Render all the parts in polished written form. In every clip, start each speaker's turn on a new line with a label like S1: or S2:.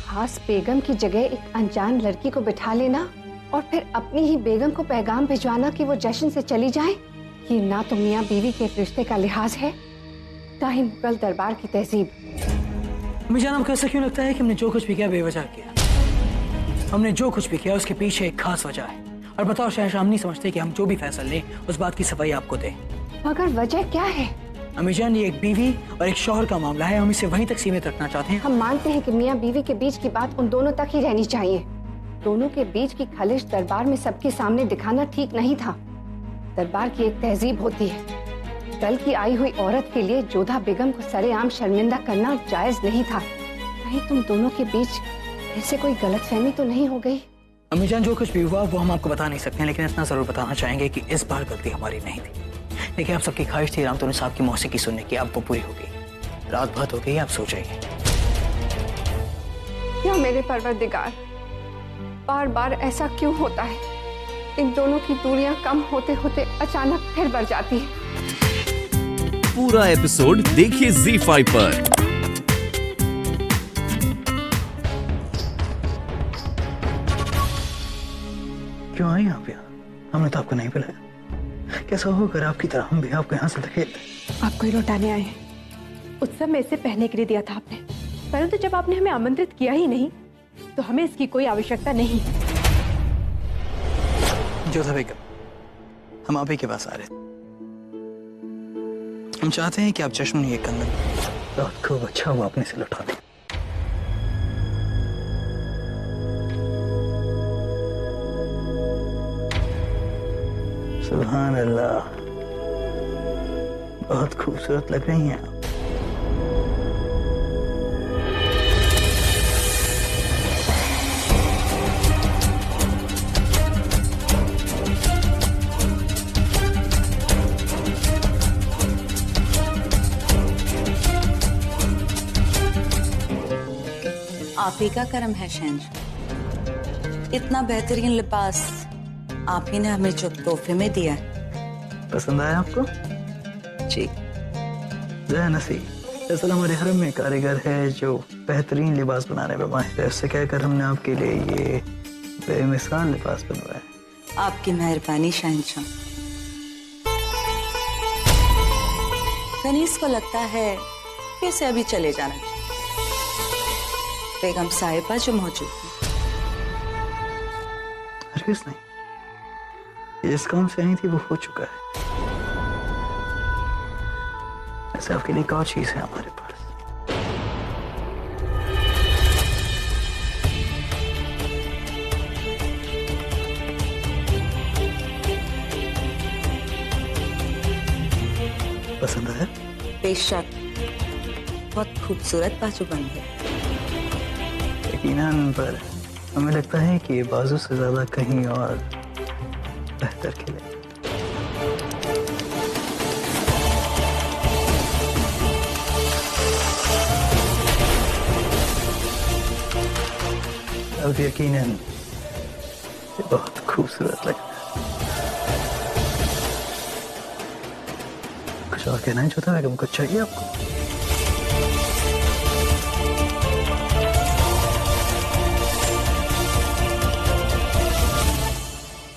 S1: खास बेगम की जगह एक अनजान लड़की को बिठा लेना और फिर अपनी ही बेगम को पैगाम भिजवाना कि वो जश्न से चली जाए, ये ना तो मियाँ बीवी के रिश्ते का लिहाज है, ना ही मुगल दरबार की तहजीब।
S2: अम्मी जान, आपको ऐसा क्यों लगता है कि हमने जो कुछ भी किया बेवजह किया? हमने जो कुछ भी किया उसके पीछे एक खास वजह है। और बताओ शहंशाह, हम नहीं समझते कि हम जो भी फैसला लें उस बात की सफाई आपको दें।
S1: मगर वजह क्या है?
S2: अम्मी जान, ये एक बीवी और एक शौहर का मामला है, हम इसे वहीं तक सीमित रखना चाहते हैं।
S1: हम मानते हैं कि मियाँ बीवी के बीच की बात उन दोनों तक ही रहनी चाहिए। दोनों के बीच की खलिश दरबार में सबके सामने दिखाना ठीक नहीं था। दरबार की एक तहजीब होती है, कल की आई हुई औरत के लिए जोधा बेगम को सरेआम शर्मिंदा करना जायज नहीं था। कहीं तुम दोनों के बीच ऐसे कोई गलतफहमी तो नहीं हो गई?
S2: अम्मी जान, जो कुछ भी हुआ वो हम आपको बता नहीं सकते हैं, लेकिन इतना जरूर बताना चाहेंगे कि इस बार गलती हमारी नहीं थी। देखिए, आप सबकी ख्वाहिश थी रामतोनी साहब की मौसीकी सुनने की, अब वो पूरी हो गई। रात बहुत हो गई, आप सो जाइए।
S1: या मेरे परवरदिगार, बार बार ऐसा क्यों होता है? इन दोनों की दूरियां कम होते होते अचानक फिर बढ़ जाती है।
S3: पूरा एपिसोड देखिए ZEE5 पर।
S2: क्यों आए आप यहाँ? हमने तो आपको नहीं बुलाया। कैसा होकर आपकी तरह हम भी आपको यहाँ से धकेलते?
S4: आपको ही लौटाने आए हैं। उत्सव में इसे पहनने के लिए दिया था आपने, परंतु जब आपने हमें आमंत्रित किया ही नहीं तो हमें इसकी कोई आवश्यकता नहीं।
S2: जोधा बेगम, हम आप ही के पास आ रहे थे। हम चाहते हैं कि आप जश्न ये कंगन रात खूब अच्छा हुआ अपने से लौटा दें। सुभान अल्लाह, बहुत खूबसूरत लग रही हैं आप।
S5: आप ही का करम है शहंशाह, इतना बेहतरीन लिबास आप ही ने हमें जो तोहफे में दिया है।
S2: पसंद आया आपको?
S5: जी।
S2: जय नसीब, दरअसल हमारे हरम में कारीगर है जो बेहतरीन लिबास बनाने में माहिर है। उससे कहकर हमने आपके लिए ये बेमिसाल लिबास बनवाया।
S5: आपकी मेहरबानी शहंशाह। कनीज को लगता है कि उसे अभी चले जाना चाहिए। बेगम साहिबा जो मौजूद है।
S2: हरगिज़ नहीं, जिस काम से आई थी वो हो चुका है। ऐसे आपके लिए एक और चीज है हमारे पास। पसंद है?
S5: बेशक, बहुत खूबसूरत बाजूबंद है।
S2: यकीनन, पर हमें लगता है कि ये बाजू से ज्यादा कहीं और बेहतर खिले। अब यकीनन ये बहुत खूबसूरत लग रहा है। कुछ और कहना है जोधा बेगम? कुछ चाहिए आपको?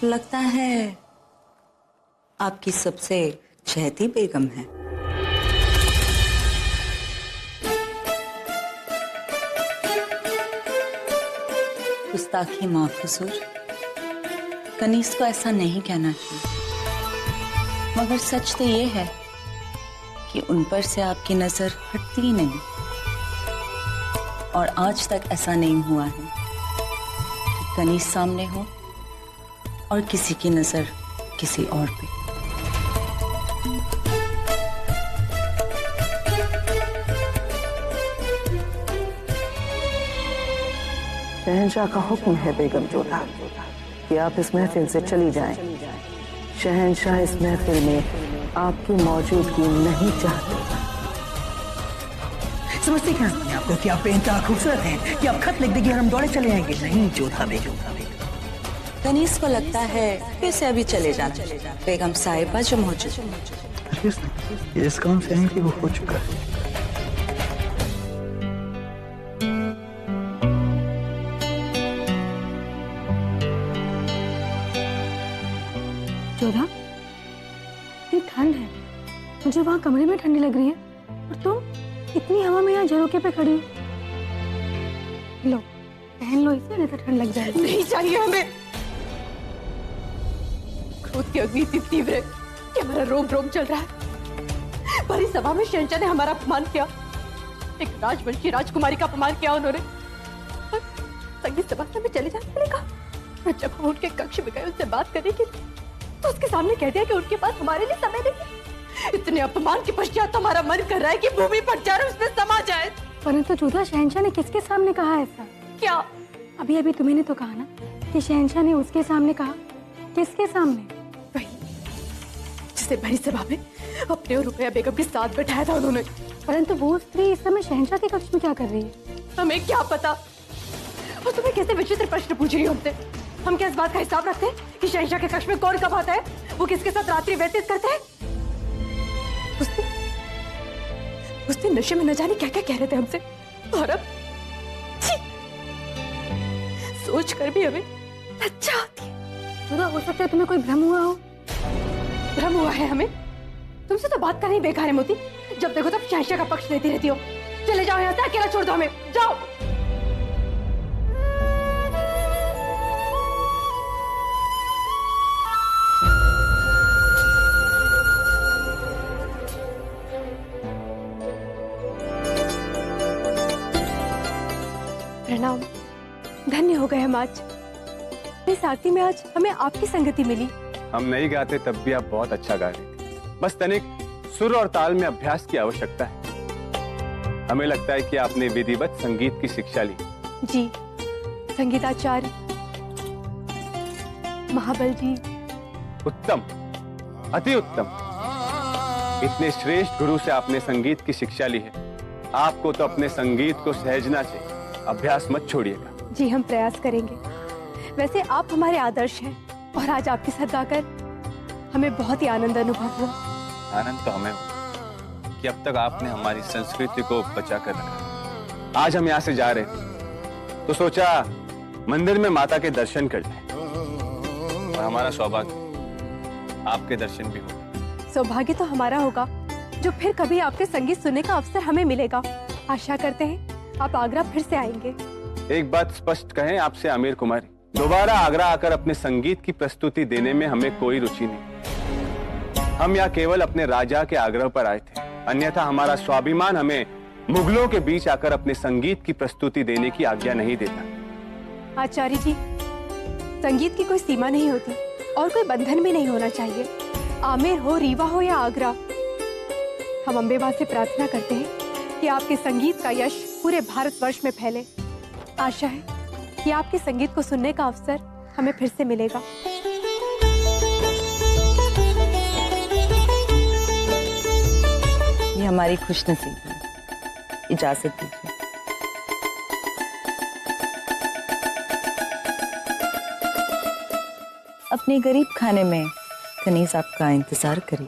S5: लगता है आपकी सबसे चहेती बेगम है। गुस्ताखी माफ हुजूर, कनीज को ऐसा नहीं कहना चाहिए, मगर सच तो ये है कि उन पर से आपकी नजर हटती ही नहीं, और आज तक ऐसा नहीं हुआ है कि कनीज सामने हो और किसी की नजर किसी और पे।
S6: शहंशाह का हुक्म है बेगम जोधा कि आप इस महफिल से चली जाएं। शहंशाह इस महफिल में आपकी मौजूदगी नहीं चाहते।
S2: समझते क्या हैं आपको कि आप बेइंतहा खूबसूरत हैं कि आप खत लिख देंगे और हम दौड़े चले आएंगे? नहीं जोधा बेगम।
S5: कनीज को लगता है कि उसे अभी चले जाना। बेगम साहिबा जो मौजूद है।
S2: इस काम से आई थी वो हो चुका है। जोधा, इतनी ठंड है, मुझे वहाँ कमरे में ठंडी लग रही है और तुम इतनी हवा में यहाँ झरोके पे खड़ी हो। लो पहन लो इसे, नहीं तो ठंड लग जाएगी।
S4: नहीं चाहिए हमें। क्रोध की अग्नि इतनी तीव्र है कि हमारा रोम रोम चल रहा है। भरी सभा में शहंशाह ने हमारा अपमान किया, एक राजवंशी राजकुमारी का अपमान किया उन्होंने। और संगीत सभा से हमें चले जाने के लिए कहा। और जब हम उनके कक्ष में गए उनसे बात करने के लिए, तो उसके सामने कह दिया कि उनके पास हमारे लिए समय नहीं है। इतने अपमान के पश्चात हमारा मन कर रहा है कि भूमि पर जाकर उसमें समा जाए।
S2: परंतु जोधा, शहंशाह ने किसके सामने कहा ऐसा?
S4: क्या?
S2: अभी अभी तुम्हें तो कहा ना कि शहंशाह ने उसके सामने कहा। किसके सामने?
S4: वही जिसे भरी सभा में अपने और रुपया बेगम के साथ बैठाया था उन्होंने।
S2: परंतु वो स्त्री इस समय शहंशाह के कक्ष में क्या कर रही है?
S4: हमें क्या पता। और तुम्हें कैसे विचित्र प्रश्न पूछ रही हो हमसे? हम क्या इस बात का हिसाब रखते हैं कि शहंशाह के कक्ष में कौन कब आता है, वो किसके साथ रात्रि व्यतीत करते हैं? उस दिन नशे में न जाने क्या क्या कह रहे थे हमसे, और अब सोच कर भी हमें लज्जा आती है।
S2: जोधा, हो सकता है तुम्हें कोई भ्रम हुआ हो।
S4: भ्रम हुआ है हमें? तुमसे तो बात करनी बेकार है मोती। जब देखो तब शहंशाह का पक्ष लेती रहती हो। चले जाओ यहाँ से, अकेला छोड़ दो हमें, जाओ। प्रणाम। धन्य हो गए हम आज। इस आरती में आज हमें आपकी संगति मिली।
S7: हम नहीं गाते तब भी आप बहुत अच्छा गा रहे थे। बस तनिक सुर और ताल में अभ्यास की आवश्यकता है। हमें लगता है कि आपने विधिवत संगीत की शिक्षा ली।
S4: जी, संगीताचार्य महाबल जी।
S7: उत्तम, अति उत्तम। इतने श्रेष्ठ गुरु से आपने संगीत की शिक्षा ली है। आपको तो अपने संगीत को सहेजना चाहिए, अभ्यास मत छोड़िएगा।
S4: जी, हम प्रयास करेंगे। वैसे आप हमारे आदर्श हैं और आज आपके साथ गाकर हमें बहुत ही आनंद अनुभव हुआ।
S7: आनंद तो हमें हो कि अब तक आपने हमारी संस्कृति को बचा कर रखा। आज हम यहाँ से जा रहे थे तो सोचा मंदिर में माता के दर्शन कर लें और हमारा सौभाग्य आपके दर्शन भी हो।
S4: सौभाग्य तो हमारा होगा जो फिर कभी आपके संगीत सुनने का अवसर हमें मिलेगा। आशा करते हैं आप आगरा फिर से आएंगे।
S7: एक बात स्पष्ट कहें आपसे आमिर कुमारी, दोबारा आगरा आकर अपने संगीत की प्रस्तुति देने में हमें कोई रुचि नहीं। हम यहाँ केवल अपने राजा के आग्रह पर आए थे, अन्यथा हमारा स्वाभिमान हमें मुगलों के बीच आकर अपने संगीत की प्रस्तुति देने की आज्ञा नहीं देता।
S4: आचार्य जी, संगीत की कोई सीमा नहीं होती और कोई बंधन भी नहीं होना चाहिए। आमेर हो, रीवा हो या आगरा, हम अम्बे मां से प्रार्थना करते हैं कि आपके संगीत का यश पूरे भारतवर्ष में फैले। आशा है कि आपके संगीत को सुनने का अवसर हमें फिर से मिलेगा।
S5: ये हमारी खुशनसीबी है। इजाजत दीजिए। अपने गरीब खाने में कनीज आपका इंतजार करिए।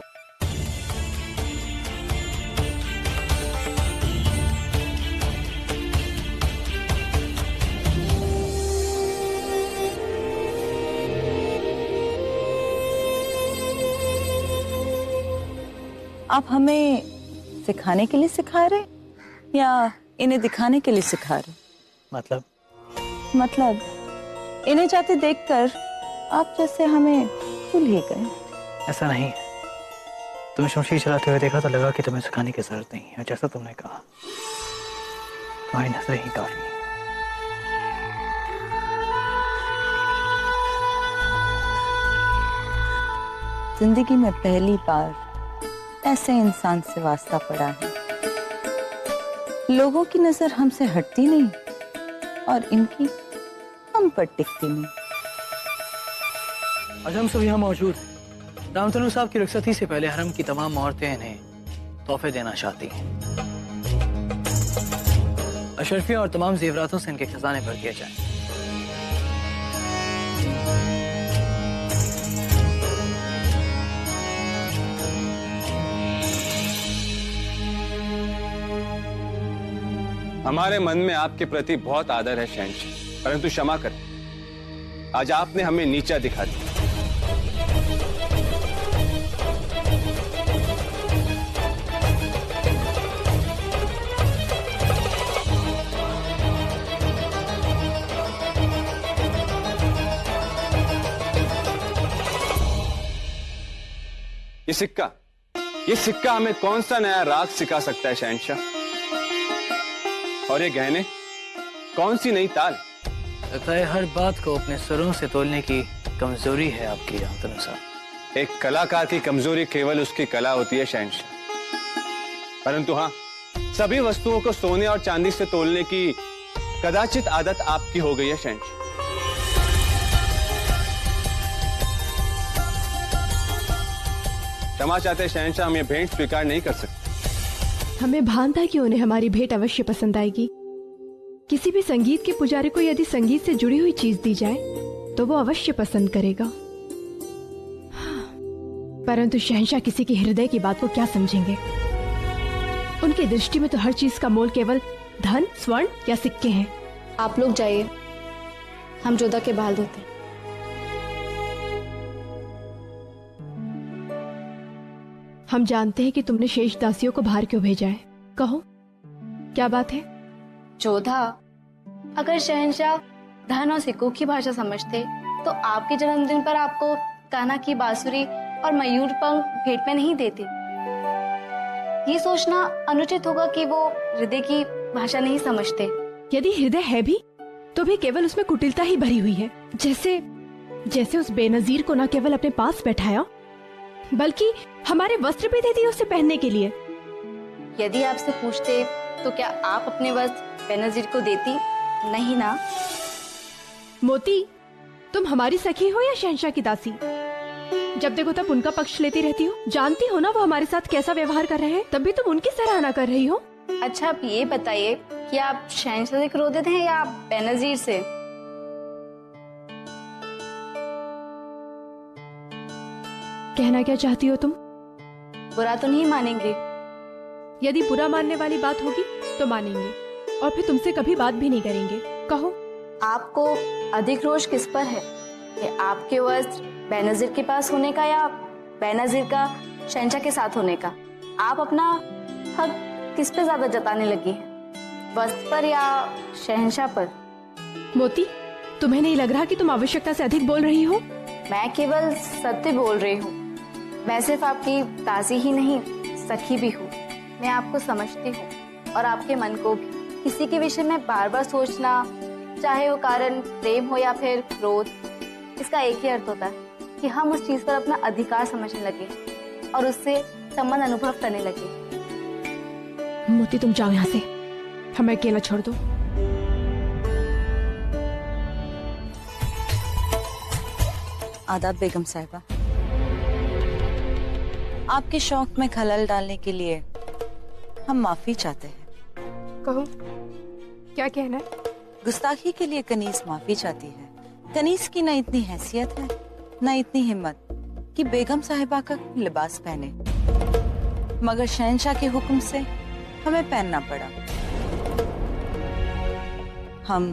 S5: आप हमें सिखाने के लिए सिखा रहे या इन्हें दिखाने के लिए सिखा रहे? मतलब इन्हें जाते देखकर आप जैसे हमें भूल ही गए।
S2: ऐसा नहीं है, तुम्हें शमशीर चलाते हुए देखा तो लगा कि तुम्हें सिखाने की जरूरत नहीं है। जैसा तुमने कहा, तुम्हारी नजर ही काफी है।
S5: जिंदगी में पहली बार ऐसे इंसान से वास्ता पड़ा है। लोगों की नजर हमसे हटती नहीं और इनकी हम पर टिकती नहीं।
S2: आज हम सब यहाँ मौजूद हैं। रामतनु साहब की रुखसती से पहले हरम की तमाम औरतें इन्हें तोहफे देना चाहती हैं। अशरफियां और तमाम जेवरातों से इनके खजाने भर दिए जाएं।
S7: हमारे मन में आपके प्रति बहुत आदर है शहंशाह, परंतु क्षमा करें, आज आपने हमें नीचा दिखा दिया। ये सिक्का हमें कौन सा नया राग सिखा सकता है शहंशाह? और ये गहने कौन सी नई ताल?
S8: लगता है हर बात को अपने सुरों से तोलने की कमजोरी है आपकी अंतनु साहब।
S7: एक कलाकार की कमजोरी केवल उसकी कला होती है शहंशाह, परंतु हाँ, सभी वस्तुओं को सोने और चांदी से तोलने की कदाचित आदत आपकी हो गई है शहंशाह। क्षमा चाहते शहंशाह, हम ये भेंट स्वीकार नहीं कर सकते।
S9: हमें भान था कि उन्हें हमारी भेंट अवश्य पसंद आएगी। किसी भी संगीत के पुजारी को यदि संगीत से जुड़ी हुई चीज दी जाए तो वो अवश्य पसंद करेगा। परंतु शहंशाह किसी के हृदय की बात को क्या समझेंगे? उनकी दृष्टि में तो हर चीज का मोल केवल धन, स्वर्ण या सिक्के हैं।
S1: आप लोग जाइए, हम जोधा के बाल धोते हैं।
S9: हम जानते हैं कि तुमने शेष दासियों को बाहर क्यों भेजा है। कहो, क्या बात है?
S10: जोधा, अगर शहंशाह धन और सिक्कों की भाषा समझते तो आपके जन्मदिन पर आपको कान्हा की बांसुरी और मयूर पंख भेंट में नहीं देते। ये सोचना अनुचित होगा कि वो हृदय की भाषा नहीं समझते।
S9: यदि हृदय है भी तो भी केवल उसमें कुटिलता ही भरी हुई है। जैसे उस बेनजीर को न केवल अपने पास बैठाया बल्कि हमारे वस्त्र भी दे दिए उसे पहनने के लिए।
S10: यदि आपसे पूछते तो क्या आप अपने वस्त्र बेनजीर को देती? नहीं ना।
S9: मोती, तुम हमारी सखी हो या शहंशाह की दासी? जब देखो तब उनका पक्ष लेती रहती हो। जानती हो ना वो हमारे साथ कैसा व्यवहार कर रहे हैं, तब भी तुम उनकी सराहना कर रही हो।
S10: अच्छा, आप ये बताइए कि आप शहंशाह से क्रोधित हैं या बेनजीर से?
S9: कहना क्या चाहती हो तुम?
S10: बुरा तो नहीं मानेंगे?
S9: यदि बुरा मानने वाली बात होगी तो मानेंगे और फिर तुमसे कभी बात भी नहीं करेंगे। कहो,
S10: आपको अधिक रोष किस पर है कि आपके वस्त्र बेनजीर के पास होने का या बेनजीर का शहंशाह के साथ होने का? आप अपना हक किस पे ज्यादा जताने लगी हैं, वस्त्र पर या शहंशाह पर?
S9: मोती, तुम्हें नहीं लग रहा कि तुम आवश्यकता से अधिक बोल रही हो?
S10: मैं केवल सत्य बोल रही हूँ। मैं सिर्फ आपकी दासी ही नहीं, सखी भी हूँ। मैं आपको समझती हूँ और आपके मन को भी। किसी के विषय में बार बार सोचना, चाहे वो कारण प्रेम हो या फिर क्रोध, इसका एक ही अर्थ होता है कि हम उस चीज पर अपना अधिकार समझने लगे और उससे संबंध अनुभव करने लगे।
S9: मोती, तुम जाओ यहाँ से, हमें अकेला छोड़ दो।
S5: आदाब बेगम साहिबा। आपके शौक में खलल डालने के लिए हम माफी चाहते हैं।
S2: कहो, क्या कहना है?
S5: गुस्ताखी के लिए कनीज माफी चाहती है। कनीज की न इतनी हैसियत है न इतनी हिम्मत कि बेगम साहिबा का लिबास पहने, मगर शहंशाह के हुक्म से हमें पहनना पड़ा। हम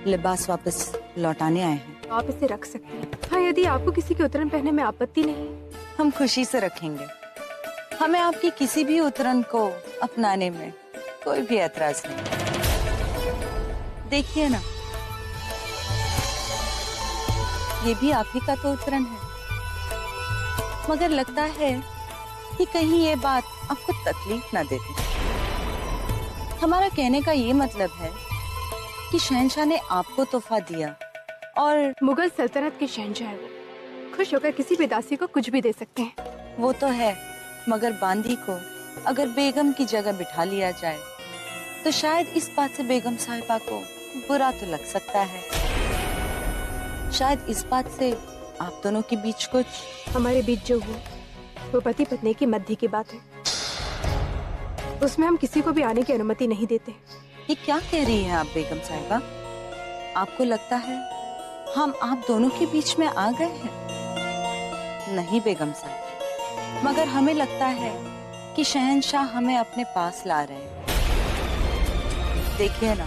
S5: लिबास वापस लौटाने आए हैं।
S2: आप इसे रख सकते हैं। हाँ, यदि आपको किसी के उत्तरण पहनने में आपत्ति नहीं।
S5: हम खुशी से रखेंगे। हमें आपकी किसी भी उत्तरण को अपनाने में कोई भी ऐतराज नहीं। देखिए ना, ये भी आप ही का तो उत्तरण है, मगर लगता है कि कहीं ये बात आपको तकलीफ ना देती। हमारा कहने का ये मतलब है कि शहंशाह ने आपको तोहफा दिया और
S2: मुगल सल्तनत के शहंशाह है वो, खुश होकर किसी भी दासी को कुछ भी दे सकते हैं।
S5: वो तो है, मगर बांदी को अगर बेगम की जगह बिठा लिया जाए तो शायद इस बात से बेगम साहिबा को बुरा तो लग सकता है। शायद इस बात से आप दोनों के बीच कुछ।
S2: हमारे बीच जो हुआ वो पति पत्नी की मध्य की बात है, उसमें हम किसी को भी आने की अनुमति नहीं देते।
S5: ये क्या कह रही हैं आप बेगम साहिबा? आपको लगता है हम आप दोनों के बीच में आ गए हैं? नहीं बेगम साहिबा, मगर हमें लगता है कि शहंशाह हमें अपने पास ला रहे हैं। देखिए ना,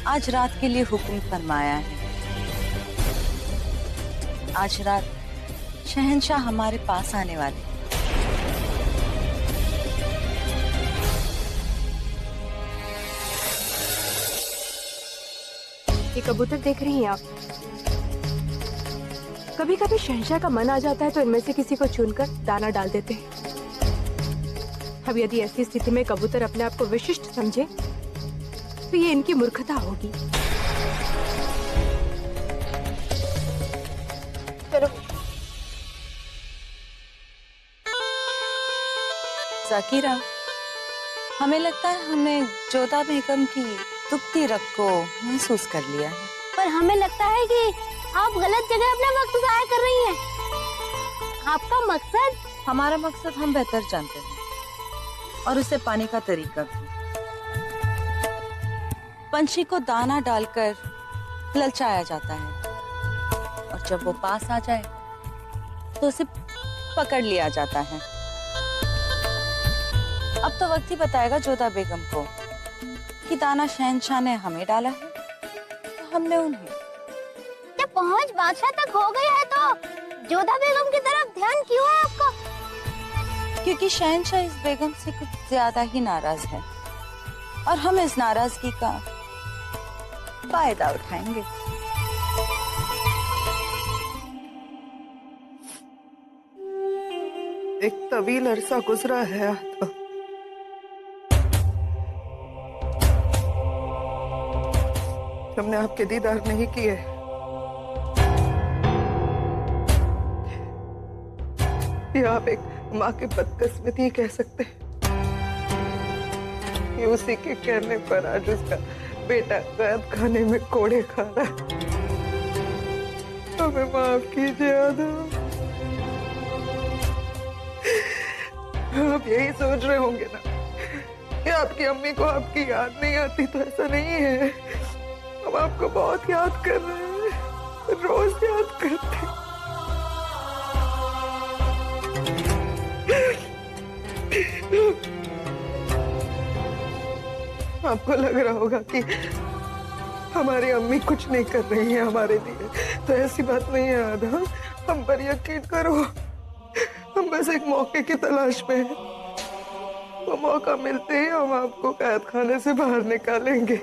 S5: आज रात के लिए हुक्म फरमाया है। आज रात शहंशाह हमारे पास आने वाले हैं।
S2: ये कबूतर देख रही हैं आप?
S9: कभी कभी शहंशाह का मन आ जाता है तो इनमें से किसी को चुनकर दाना डाल देते हैं। अब यदि ऐसी स्थिति में कबूतर अपने आप को विशिष्ट समझे तो ये इनकी मूर्खता होगी। चलो
S5: जाकिरा, हमें लगता है हमने जोधा बेगम की दुखती रग को महसूस कर लिया है।
S2: पर हमें लगता है कि आप गलत जगह अपना वक्त जाया कर रही हैं। आपका मकसद?
S5: हमारा मकसद हम बेहतर जानते हैं और उसे पाने का तरीका भी। पंछी को दाना डालकर ललचाया जाता है और जब वो पास आ जाए तो उसे पकड़ लिया जाता है। अब तो वक्त ही बताएगा जोधा बेगम को कि दाना शहंशाह ने हमें डाला है तो हमने उन्हें।
S2: जब पहुंच बादशाह तक हो गई है तो जोधा बेगम की तरफ ध्यान क्यों है आपका?
S5: क्योंकि शहंशाह इस बेगम से कुछ ज्यादा ही नाराज है और हम इस नाराजगी का फायदा उठाएंगे।
S6: एक तवील अरसा गुजरा है आता। हमने आपके दीदार नहीं किए। या आप एक माँ की बदकिस्मती कह सकते हैं कि उसी के कहने पर आज उसका बेटा कैद खाने में कोड़े खा रहा है। हमें माफ कीजिए आदम। आप यही सोच रहे होंगे ना कि आपकी अम्मी को आपकी याद नहीं आती, तो ऐसा नहीं है। हम आपको बहुत याद कर रहे हैं, रोज याद करते हैं। आपको लग रहा होगा कि हमारी अम्मी कुछ नहीं कर रही है हमारे लिए, तो ऐसी बात नहीं है आदम। हम पर यकीन करो, हम बस एक मौके की तलाश में हैं। वो मौका मिलते ही हम आपको कैद खाने से बाहर निकालेंगे।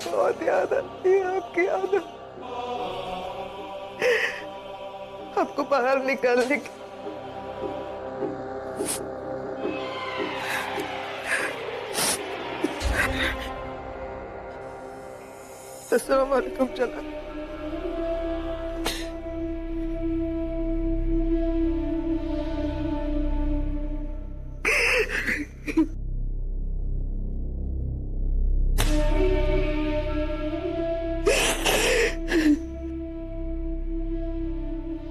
S6: बहुत याद आती है आपकी आदत। आपको बाहर निकालने की अस्सलाम वालेकुम जनाब।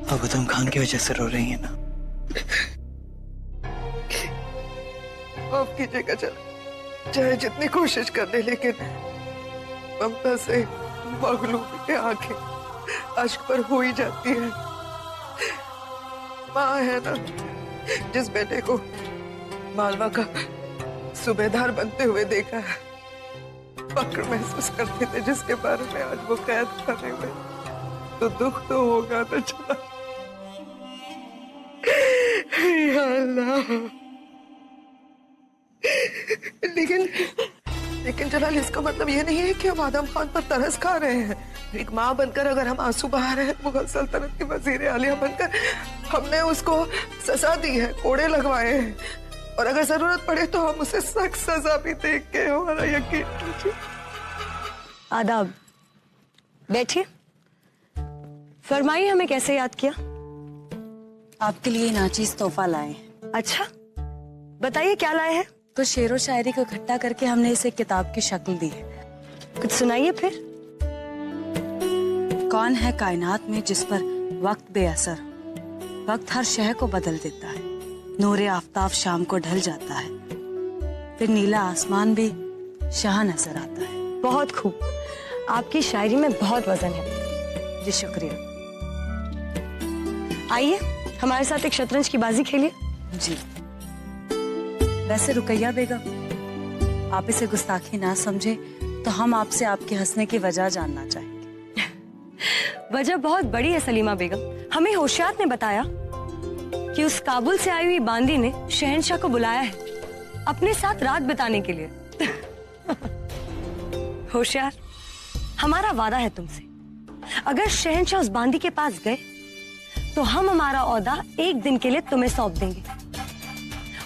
S8: अब तुम खान की वजह से रो रही है ना?
S6: माफ कीजिएगा जनाब, चाहे जितनी कोशिश कर ले, लेकिन ममता से मगलूबी की आंखें अश्क पर हो ही जाती है। माँ है ना, जिस बेटे को मालवा का सूबेदार बनते हुए देखा है, फक्र महसूस करते थे जिसके बारे में आज वो कैद खाने में, तो दुख तो होगा ना चला। या अल्लाह। लेकिन जलाल, इसका मतलब ये नहीं है कि हम आदम खान पर तरस खा रहे हैं। एक माँ बनकर अगर हम आंसू बहा रहे हैं, मुगल सल्तनत की वजीर आलिया बनकर हमने उसको सजा दी है, कोड़े लगवाए हैं, और अगर जरूरत पड़े तो हम उसे सख्त सजा भी देख के हमारा यकीन कीजिए।
S11: आदाब, बैठिए। फरमाइए, हमें कैसे याद किया?
S5: आपके लिए नाचीज तोहफा लाए।
S11: अच्छा, बताइए क्या लाए हैं?
S5: तो शेरो शायरी को इकट्ठा करके हमने इसे किताब की शक्ल दी है।
S11: कुछ सुनाइए फिर।
S5: कौन है कायनात में जिस पर वक्त बेअसर, वक्त हर शय को बदल देता है। नूरे आफताब शाम को ढल जाता है, फिर नीला आसमान भी शाह नजर आता है।
S11: बहुत खूब, आपकी शायरी में बहुत वजन है।
S5: जी शुक्रिया।
S11: आइए हमारे साथ एक शतरंज की बाजी खेलिए।
S5: जी। वैसे रुकैया बेगम, आप इसे गुस्ताखी ना समझे तो हम आपसे आपके हंसने की वजह जानना चाहेंगे।
S11: वजह बहुत बड़ी है सलीमा बेगम। हमें होशियार ने बताया कि उस काबुल से आई हुई बांदी ने शहंशाह को बुलाया है अपने साथ रात बिताने के लिए। होशियार, हमारा वादा है तुमसे, अगर शहंशाह उस बांदी के पास गए तो हम हमारा ओहदा एक दिन के लिए तुम्हें सौंप देंगे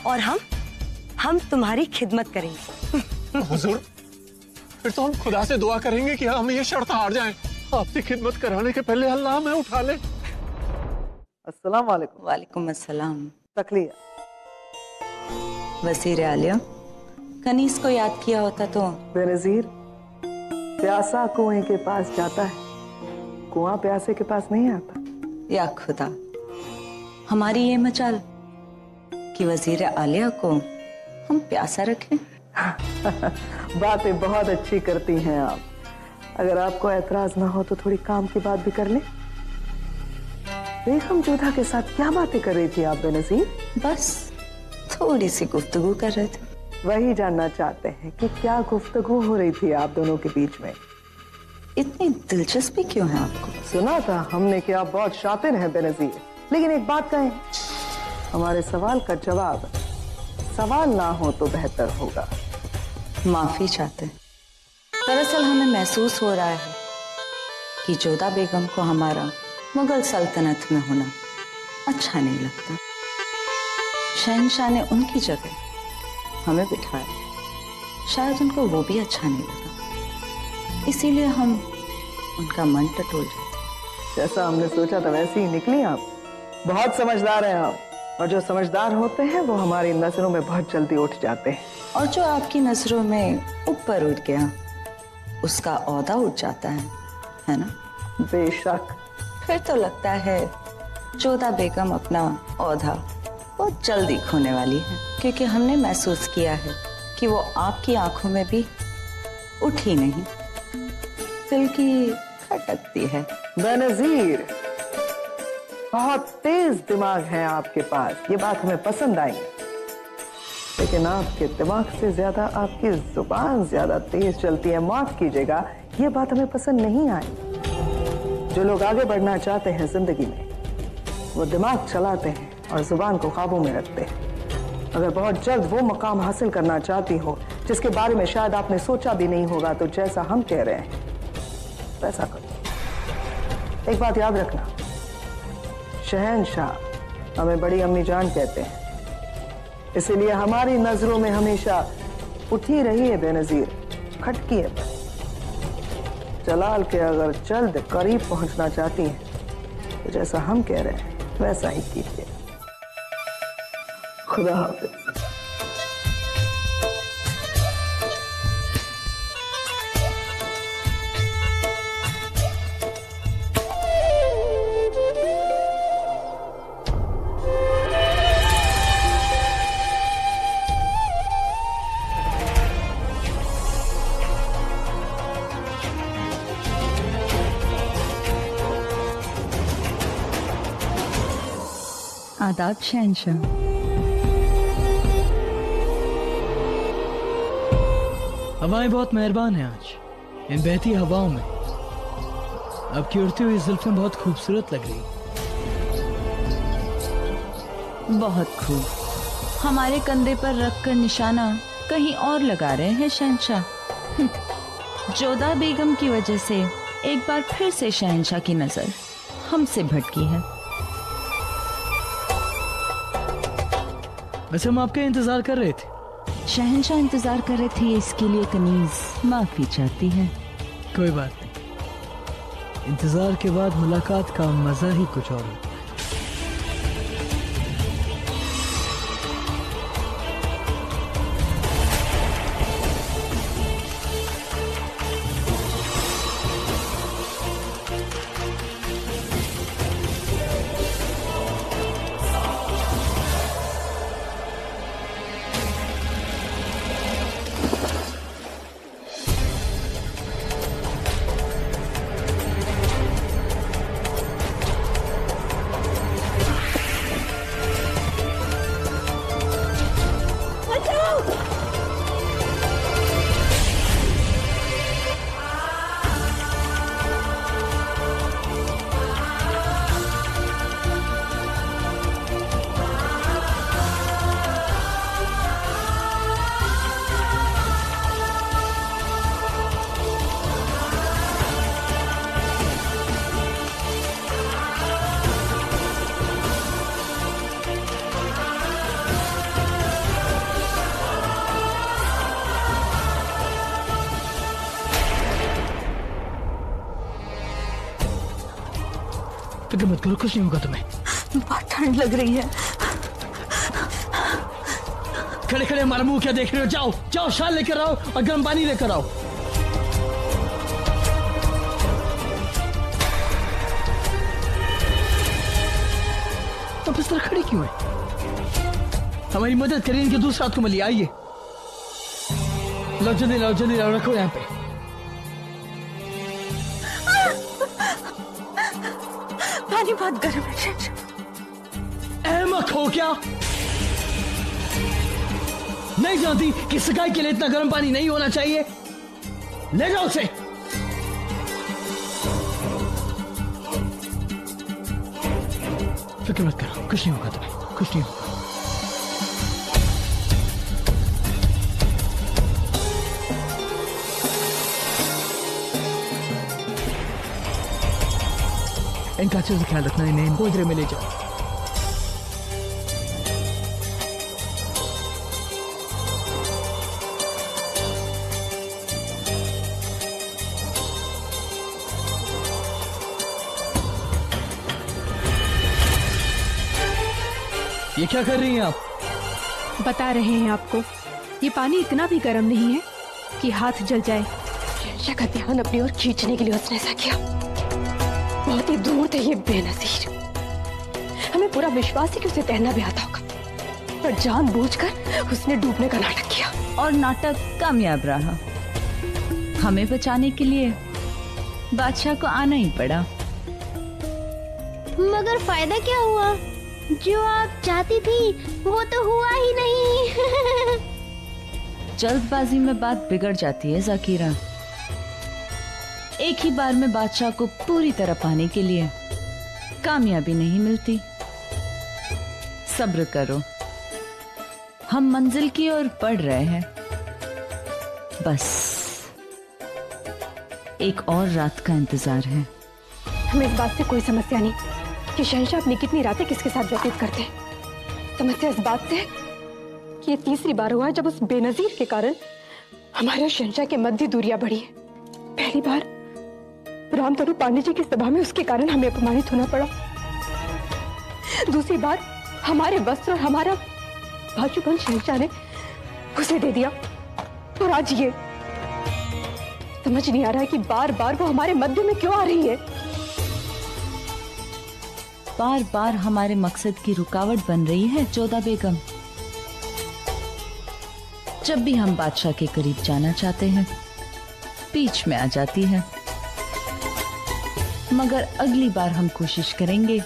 S11: और हम तुम्हारी खिदमत करेंगे।
S12: हुजूर, फिर तो हम खुदा से दुआ करेंगे कि हम ये शर्त हार जाएं। आपकी खिदमत कराने के पहले अल्लाह हमें उठा ले।
S6: अस्सलाम वालेकुम।
S5: वालेकुम अस्सलाम।
S6: तकलिया
S5: वजीर आलिया, कनीस को याद किया होता तो।
S6: बेनजीर, प्यासा कुएं के पास जाता है, कुआं प्यासे के पास नहीं आता।
S5: या खुदा, हमारी ये मचाल कि वजीर आलिया को हम प्यासा रखें।
S6: बातें बहुत अच्छी करती हैं आप। अगर आपको एतराज ना हो तो थोड़ी काम की बात भी कर लें। बेगम जोधा के साथ क्या बातें कर रही थी आप बेनजीर?
S5: बस थोड़ी सी गुफ्तगू कर रहे थे।
S6: वही जानना चाहते हैं कि क्या गुफ्तगू हो रही थी आप दोनों के बीच में।
S5: इतनी दिलचस्पी क्यों है आपको?
S6: सुना था हमने कि आप बहुत शातिर हैं बेनजीर, लेकिन एक बात कहें, हमारे सवाल का जवाब सवाल ना हो तो बेहतर होगा।
S5: माफी चाहते हैं। दरअसल हमें महसूस हो रहा है कि जोधा बेगम को हमारा मुगल सल्तनत में होना अच्छा नहीं लगता। शहंशाह ने उनकी जगह हमें बिठाया, शायद उनको वो भी अच्छा नहीं लगा, इसीलिए हम उनका मन टटोल रहे थे।
S6: जैसा हमने सोचा था वैसे ही निकली आप। बहुत समझदार हैं आप, और जो समझदार होते हैं वो हमारी नजरों में बहुत जल्दी उठ जाते हैं।
S5: और जो आपकी नजरों में ऊपर उठ गया उसका ओहदा उठ जाता है ना?
S6: बेशक।
S5: फिर तो लगता है जोधा बेगम अपना ओहदा बहुत जल्दी खोने वाली है, क्योंकि हमने महसूस किया है कि वो आपकी आंखों में भी उठी नहीं, बल्कि खटकती है।
S6: बेनजीर, बहुत तेज दिमाग है आपके पास, ये बात हमें पसंद आई, लेकिन आपके दिमाग से ज्यादा आपकी जुबान ज्यादा तेज चलती है। माफ कीजिएगा, ये बात हमें पसंद नहीं आई। जो लोग आगे बढ़ना चाहते हैं जिंदगी में, वो दिमाग चलाते हैं और जुबान को काबू में रखते हैं। अगर बहुत जल्द वो मकाम हासिल करना चाहती हो जिसके बारे में शायद आपने सोचा भी नहीं होगा, तो जैसा हम कह रहे हैं वैसा करो। एक बात याद रखना, शहंशाह हमें बड़ी अम्मी जान कहते हैं, इसीलिए हमारी नजरों में हमेशा उठी रही है बेनजीर, खटकी है। जलाल के अगर जल्द करीब पहुंचना चाहती हैं तो जैसा हम कह रहे हैं वैसा ही कीजिए। खुदा हाफिज।
S5: आदाब शहंशाह।
S8: हवाएं बहुत मेहरबान हैं आज इन बहती हवाओं में। आपकी उड़ती हुई जुल्फें बहुत खूबसूरत लग रही।
S5: बहुत खूब। हमारे कंधे पर रखकर निशाना कहीं और लगा रहे हैं शहंशाह। जोधा बेगम की वजह से एक बार फिर से शहंशाह की नजर हमसे भटकी है।
S8: वैसे हम आपका इंतजार कर रहे थे।
S5: शहंशाह इंतजार कर रहे थे, इसके लिए कनीज माफी चाहती है।
S8: कोई बात नहीं, इंतजार के बाद मुलाकात का मजा ही कुछ और है। फिक्र मत करो, कुछ नहीं होगा तुम्हें।
S11: बहुत ठंड लग रही है।
S8: खड़े खड़े हमारा मुंह क्या देख रहे हो? जाओ जाओ, शाल लेकर आओ और गर्म पानी लेकर आओ। तो इस तरह खड़े क्यों है? हमारी मदद करिए, इनके दूसरे हाथ को मलिए। आइए, लो जल्दी लाओ, जल्दी लाओ, रखो यहाँ पे।
S11: पानी बहुत गर्म है शहंशाह।
S8: अहमक हो क्या? नहीं जानती कि सिकाई के लिए इतना गर्म पानी नहीं होना चाहिए? ले जाओ उसे। फिक्र मत करो, कुछ नहीं होगा तुम्हें, कुछ नहीं होगा। इनका अच्छे से ख्याल रखना, इन्हें गोदरे में ले जाओ। ये क्या कर रही हैं आप?
S9: बता रहे हैं आपको, ये पानी इतना भी गर्म नहीं है कि हाथ जल जाए।
S4: शहंशाह का ध्यान अपनी ओर खींचने के लिए उसने ऐसा किया। बहुत ही दूर थे ये बेनजीर। हमें पूरा विश्वास है कि उसे तैरना भी आता होगा, पर जानबूझकर उसने डूबने का नाटक किया।
S5: और नाटक कामयाब रहा। हमें बचाने के लिए बादशाह को आना ही पड़ा।
S13: मगर फायदा क्या हुआ? जो आप चाहती थी वो तो हुआ ही नहीं।
S5: जल्दबाजी में बात बिगड़ जाती है जाकिरा। एक ही बार में बादशाह को पूरी तरह पाने के लिए कामयाबी नहीं मिलती। सब्र करो, हम मंजिल की ओर बढ़ रहे हैं। बस एक और रात का इंतजार है।
S4: हमें इस बात से कोई समस्या नहीं कि शहंशाह अपनी कितनी रातें किसके साथ व्यतीत करते हैं। समस्या इस बात से कि ये तीसरी बार हुआ है जब उस बेनजीर के कारण हमारे और शहंशाह के मध्य दूरियां बढ़ी है। पहली बार रामतनु पांडे जी की सभा में उसके कारण हमें अपमानित होना पड़ा। दूसरी बार हमारे वस्त्र और हमारा बाजूबंद शहंशाह ने उसे दे दिया। और आज ये समझ नहीं आ रहा है कि बार बार वो हमारे मध्य में क्यों आ रही है।
S5: बार बार हमारे मकसद की रुकावट बन रही है जोधा बेगम। जब भी हम बादशाह के करीब जाना चाहते हैं, बीच में आ जाती है। मगर अगली बार हम कोशिश करेंगे,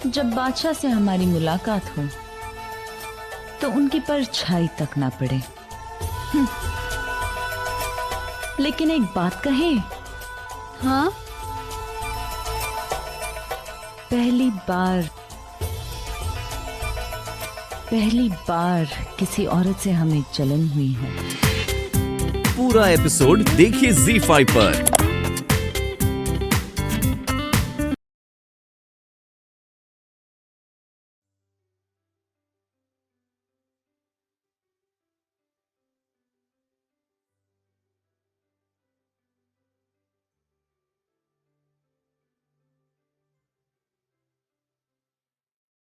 S5: जब बादशाह से हमारी मुलाकात हो तो उनकी परछाई तक ना पड़े। लेकिन एक बात कहें?
S13: हाँ?
S5: पहली बार किसी औरत से हमें जलन हुई है।
S3: पूरा एपिसोड देखिए ZEE5 पर।